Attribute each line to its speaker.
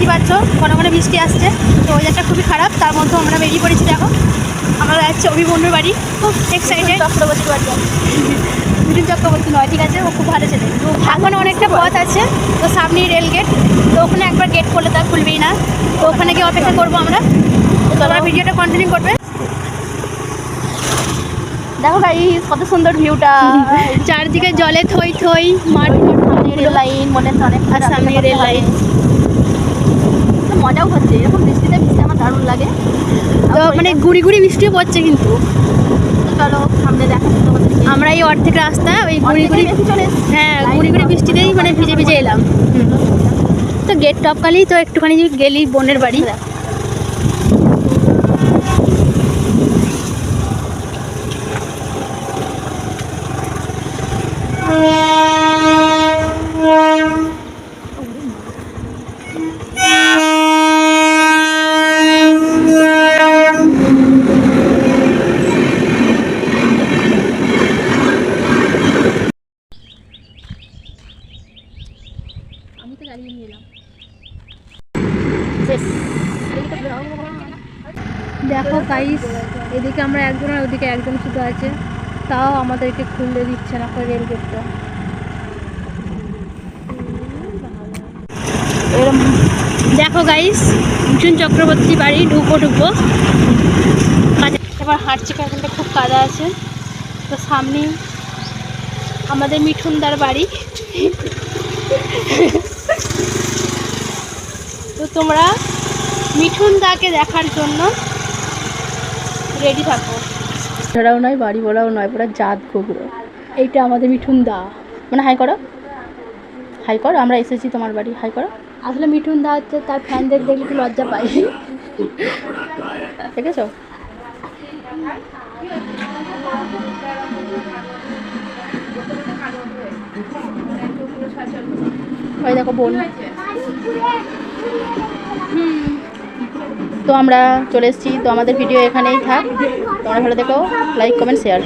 Speaker 1: দেখতেই পাচ্ছ ঘন ঘন বৃষ্টি আসছে, তো ওয়েদারটা খুবই খারাপ। তার মধ্যে আমরা বেরিয়ে পড়েছি। দেখো আমরা যাচ্ছি অভিমন্যুর বাড়ি, খুব এক্সাইটেড।
Speaker 2: চক্রবর্তী বাড়ি
Speaker 1: মিঠুন চক্রবর্তী নয়, ঠিক আছে, ও খুব ভালো ছেলে। এখন অনেকটা পথ আছে, তো সামনেই রেল গেট, তো ওখানে একবার গেট করলে তা খুলবেই না, তো ওখানে গিয়ে অপেক্ষা করবো আমরা। তো তোমরা ভিডিওটা কন্টিনিউ করবে।
Speaker 2: দেখো গাইস কত সুন্দর ভিউটা,
Speaker 1: চারদিকে জলে থই থই মাঠ,
Speaker 2: রেল লাইন মনে হচ্ছে অনেক,
Speaker 1: আর সামনে রেল লাইন।
Speaker 2: মজাও হচ্ছে এরকম বৃষ্টিতে ভিজতে আমার দারুণ লাগে।
Speaker 1: তো মানে গুড়ি গুড়ি বৃষ্টিও পড়ছে, কিন্তু
Speaker 2: চলো সামনে দেখাচ্ছি তোমাদের।
Speaker 1: আমরা এই অর্ধেক রাস্তা ওই গুড়ি গুড়ি, হ্যাঁ গুড়ি গুড়ি বৃষ্টিতেই মানে ভিজে ভিজে এলাম। তো গেট টপকালেই তো একটুখানি গেলি বোনের বাড়ি। আমি তো গাড়ি নিয়ে এলাম। দেখো গাইস, এদিকে আমরা একজন আর ওদিকে একজন শুধু আছে, তাও আমাদেরকে খুলতে দিচ্ছে না রেল গেটটা। দেখো গাইস, মিঠুন চক্রবর্তী বাড়ি ঢুকবো। এবার হাঁটছি, এখানটা খুব কাদা আছে। তো সামনে আমাদের মিঠুনদার বাড়ি। তো তোমরা মিঠুনদাকে দেখার জন্য রেডি থাকো।
Speaker 2: ধরাও নয় বাড়ি বলাও নয়, পুরো জাত গোবরো।
Speaker 1: এইটা আমাদের মিঠুনদা।
Speaker 2: মানে হাই করো, হাই করো, আমরা এসেছি তোমার বাড়ি, হাই করো।
Speaker 1: আসলে মিঠুনদা হচ্ছে তার ফ্যানদের দেখলে একটু লজ্জা পাই,
Speaker 2: দেখেছো? ওই দেখো বোন। তো আমরা চলে এসেছি, তো আমাদের ভিডিও এখানেই থাক। তোমরা ভালো দেখো, লাইক কমেন্ট শেয়ার।